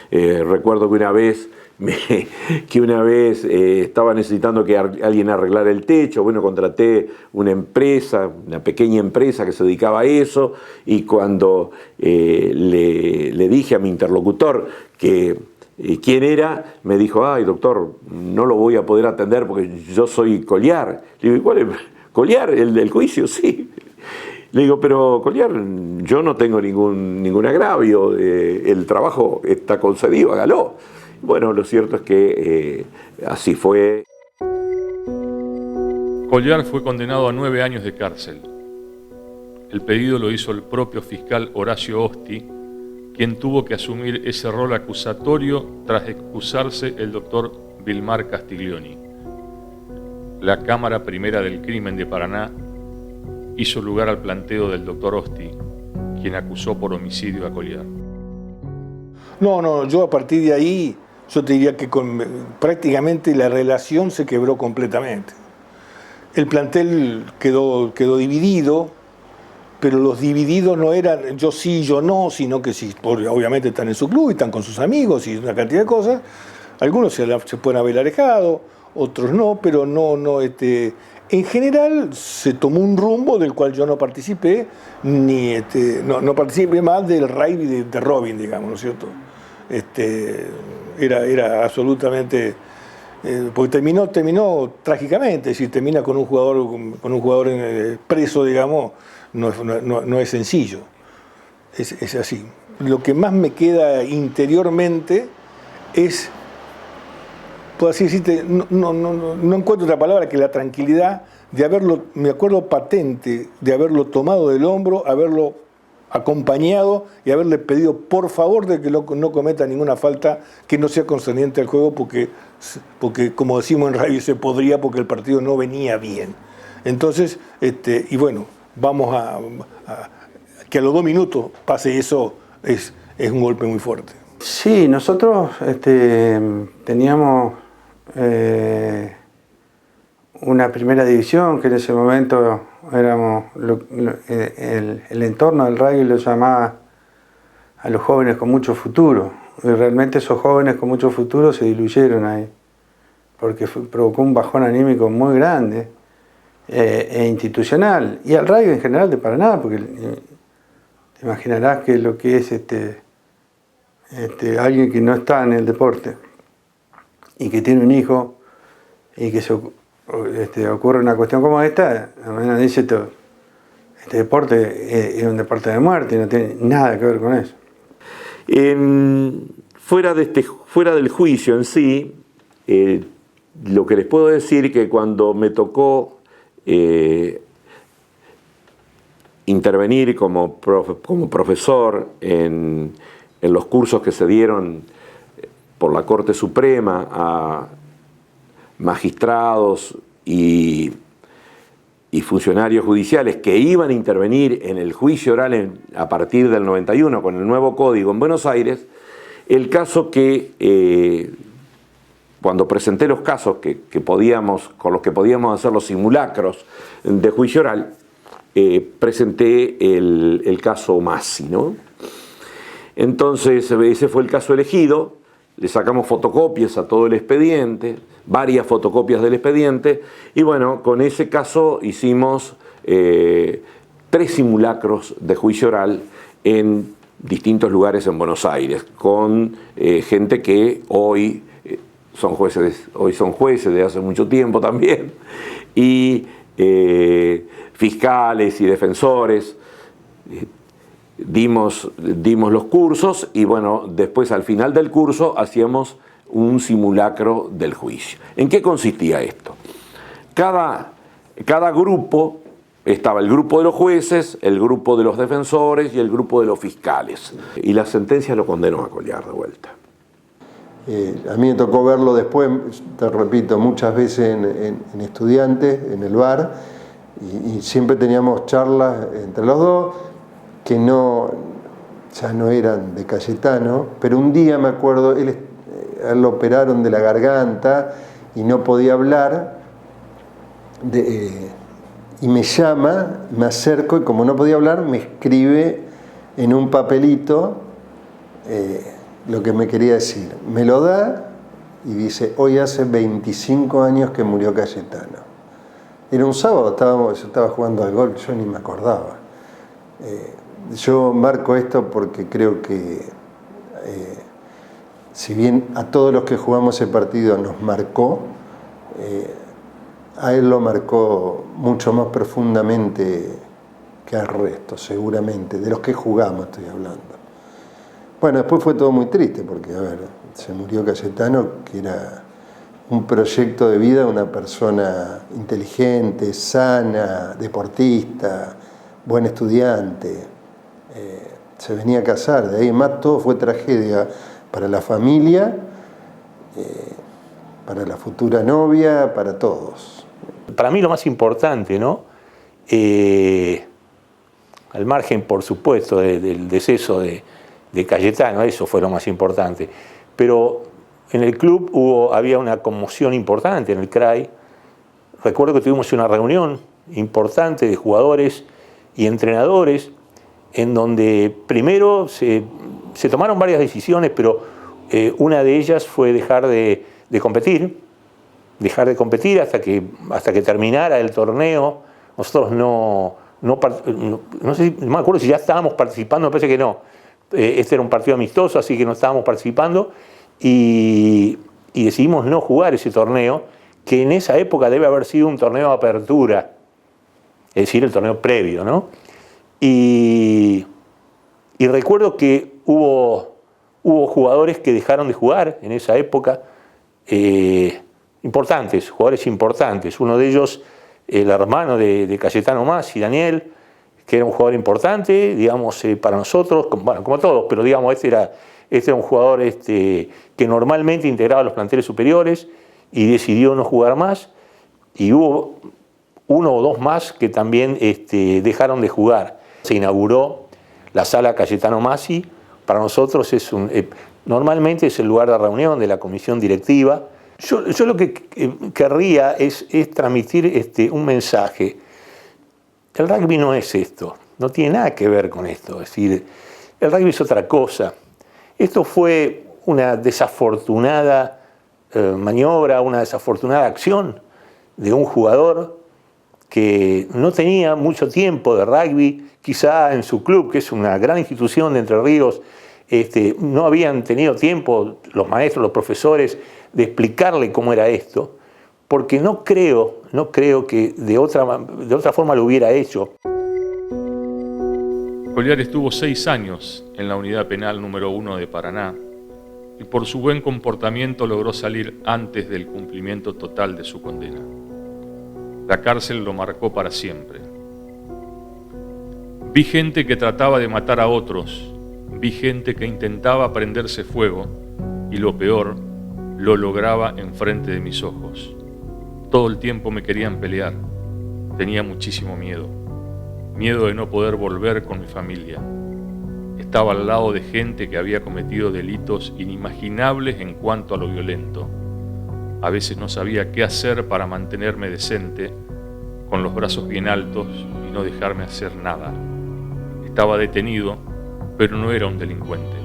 S9: Recuerdo que una vez estaba necesitando que alguien arreglara el techo. Bueno, contraté una pequeña empresa que se dedicaba a eso, y cuando le dije a mi interlocutor que quién era, me dijo: ay, doctor, no lo voy a poder atender porque yo soy Colliar. Le digo: ¿cuál es? ¿Colliar? ¿El del juicio? Sí. Le digo: pero Colliar, yo no tengo ningún agravio, el trabajo está concedido, hágalo. Bueno, lo cierto es que así fue.
S1: Colliar fue condenado a 9 años de cárcel. El pedido lo hizo el propio fiscal Horacio Osti, quien tuvo que asumir ese rol acusatorio tras excusarse el doctor Vilmar Castiglioni. La Cámara Primera del Crimen de Paraná hizo lugar al planteo del doctor Osti, quien acusó por homicidio a Colliar.
S2: No, yo a partir de ahí, yo te diría que prácticamente la relación se quebró completamente. El plantel quedó dividido, pero los divididos no eran yo sí, yo no, sino que sí, obviamente están en su club y están con sus amigos y una cantidad de cosas. Algunos se pueden haber alejado, otros no, pero en general se tomó un rumbo del cual yo no participé, no participé más del rugby de Robin, digamos, ¿no es cierto? Era absolutamente, porque terminó trágicamente, es decir, termina con un jugador preso, digamos, no es sencillo, es así. Lo que más me queda interiormente es, puedo así decirte, no encuentro otra palabra que la tranquilidad de haberlo, me acuerdo patente, de haberlo tomado del hombro, haberlo acompañado y haberle pedido por favor de que no cometa ninguna falta que no sea concerniente al juego, porque como decimos en radio, se podría, porque el partido no venía bien. Entonces, y bueno, vamos a que a los 2 minutos pase eso, es un golpe muy fuerte.
S5: Sí, nosotros teníamos una primera división que en ese momento éramos el entorno del rugby lo llamaba a los jóvenes con mucho futuro, y realmente esos jóvenes con mucho futuro se diluyeron ahí, porque provocó un bajón anímico muy grande e institucional, y al rugby en general de Paraná, porque te imaginarás que lo que es alguien que no está en el deporte y que tiene un hijo y que ocurre una cuestión como esta, dice este deporte es un deporte de muerte y no tiene nada que ver con eso.
S9: Fuera del juicio en sí, lo que les puedo decir que cuando me tocó intervenir como profesor en en los cursos que se dieron por la Corte Suprema a magistrados y funcionarios judiciales que iban a intervenir en el juicio oral a partir del 91 con el nuevo código en Buenos Aires, el caso que cuando presenté los casos con los que podíamos hacer los simulacros de juicio oral, presenté el caso Massi, ¿no? Entonces ese fue el caso elegido, le sacamos fotocopias a todo el expediente, varias fotocopias del expediente, y bueno, con ese caso hicimos 3 simulacros de juicio oral en distintos lugares en Buenos Aires, con gente que hoy son jueces de hace mucho tiempo también, y fiscales y defensores. Dimos los cursos y bueno, después al final del curso hacíamos un simulacro del juicio. ¿En qué consistía esto? Cada grupo, estaba el grupo de los jueces, el grupo de los defensores y el grupo de los fiscales. Y la sentencia lo condenó a colgar de vuelta.
S7: A mí me tocó verlo después, te repito, muchas veces en Estudiantes, en el bar, y siempre teníamos charlas entre los dos que ya no eran de Cayetano, pero un día me acuerdo, a él lo operaron de la garganta y no podía hablar, y me llama, me acerco y como no podía hablar, me escribe en un papelito lo que me quería decir. Me lo da y dice, hoy hace 25 años que murió Cayetano. Era un sábado, yo estaba jugando al golf, yo ni me acordaba. Yo marco esto porque creo que si bien a todos los que jugamos ese partido nos marcó, a él lo marcó mucho más profundamente que al resto, seguramente, de los que jugamos estoy hablando. Bueno, después fue todo muy triste porque, se murió Cayetano, que era un proyecto de vida, una persona inteligente, sana, deportista, buen estudiante. Se venía a casar, de ahí en más todo fue tragedia para la familia, para la futura novia, para todos.
S8: Para mí lo más importante, ¿no? Al margen, por supuesto, del deceso de Cayetano, eso fue lo más importante. Pero en el club había una conmoción importante en el CRAI. Recuerdo que tuvimos una reunión importante de jugadores y entrenadores en donde primero se tomaron varias decisiones, pero una de ellas fue dejar de competir hasta que terminara el torneo. Nosotros no sé, no me acuerdo si ya estábamos participando, me parece que no. Este era un partido amistoso, así que no estábamos participando y decidimos no jugar ese torneo, que en esa época debe haber sido un torneo de apertura, es decir, el torneo previo, ¿no? Y recuerdo que hubo jugadores que dejaron de jugar en esa época, jugadores importantes. Uno de ellos, el hermano de Cayetano Massi, Daniel, que era un jugador importante, digamos, para nosotros, como todos, pero digamos, este era un jugador que normalmente integraba los planteles superiores y decidió no jugar más, y hubo 1 o 2 más que también dejaron de jugar. Se inauguró la sala Cayetano Massi. Para nosotros normalmente es el lugar de reunión de la comisión directiva. Yo lo que querría es transmitir un mensaje. El rugby no es esto, no tiene nada que ver con esto. Es decir, el rugby es otra cosa. Esto fue una desafortunada maniobra, una desafortunada acción de un jugador que no tenía mucho tiempo de rugby, quizá en su club, que es una gran institución de Entre Ríos, no habían tenido tiempo los maestros, los profesores, de explicarle cómo era esto, porque no creo que de otra forma lo hubiera hecho.
S1: Colliar estuvo 6 años en la unidad penal número 1 de Paraná y por su buen comportamiento logró salir antes del cumplimiento total de su condena. La cárcel lo marcó para siempre. Vi gente que trataba de matar a otros Vi gente que intentaba prenderse fuego y lo peor, lo lograba enfrente de mis ojos. Todo el tiempo me querían pelear. Tenía muchísimo miedo. Miedo de no poder volver con mi familia. Estaba al lado de gente que había cometido delitos inimaginables en cuanto a lo violento. A veces no sabía qué hacer para mantenerme decente, con los brazos bien altos y no dejarme hacer nada. Estaba detenido, pero no era un delincuente.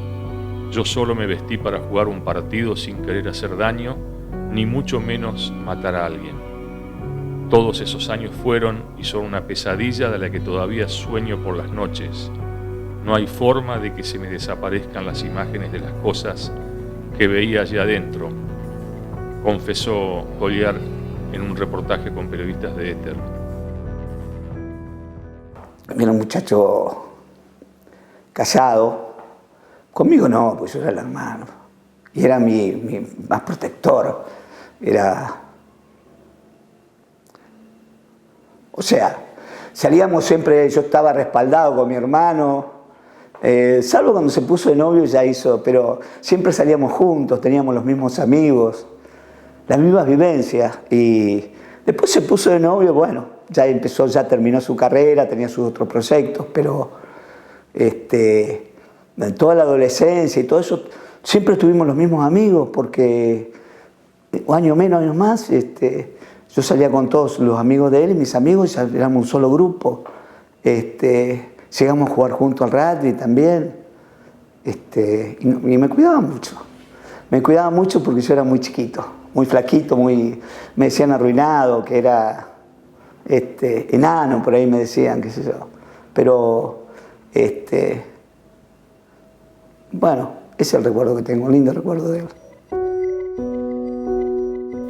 S1: Yo solo me vestí para jugar un partido sin querer hacer daño, ni mucho menos matar a alguien. Todos esos años fueron y son una pesadilla de la que todavía sueño por las noches. No hay forma de que se me desaparezcan las imágenes de las cosas que veía allá adentro, confesó Collier en un reportaje con periodistas de Éter.
S4: Era un muchacho callado. Conmigo no, pues yo era el hermano. Y era mi más protector. O sea, salíamos siempre, yo estaba respaldado con mi hermano. Salvo cuando se puso de novio ya hizo, pero siempre salíamos juntos, teníamos los mismos amigos, las mismas vivencias. Y después se puso de novio, bueno, ya terminó su carrera, tenía sus otros proyectos, pero en toda la adolescencia y todo eso, siempre tuvimos los mismos amigos, porque año menos, años más, yo salía con todos los amigos de él y mis amigos, y éramos un solo grupo. Llegamos a jugar juntos al rugby también. Y me cuidaba mucho. Me cuidaba mucho porque yo era muy chiquito, muy flaquito, me decían arruinado, que era enano, por ahí me decían, qué sé yo. Pero, bueno, ese es el recuerdo que tengo, un lindo recuerdo de él.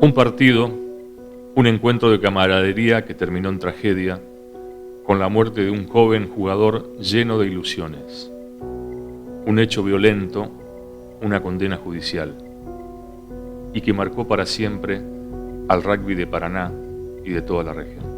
S1: Un partido, un encuentro de camaradería que terminó en tragedia, con la muerte de un joven jugador lleno de ilusiones. Un hecho violento, una condena judicial, y que marcó para siempre al rugby de Paraná y de toda la región.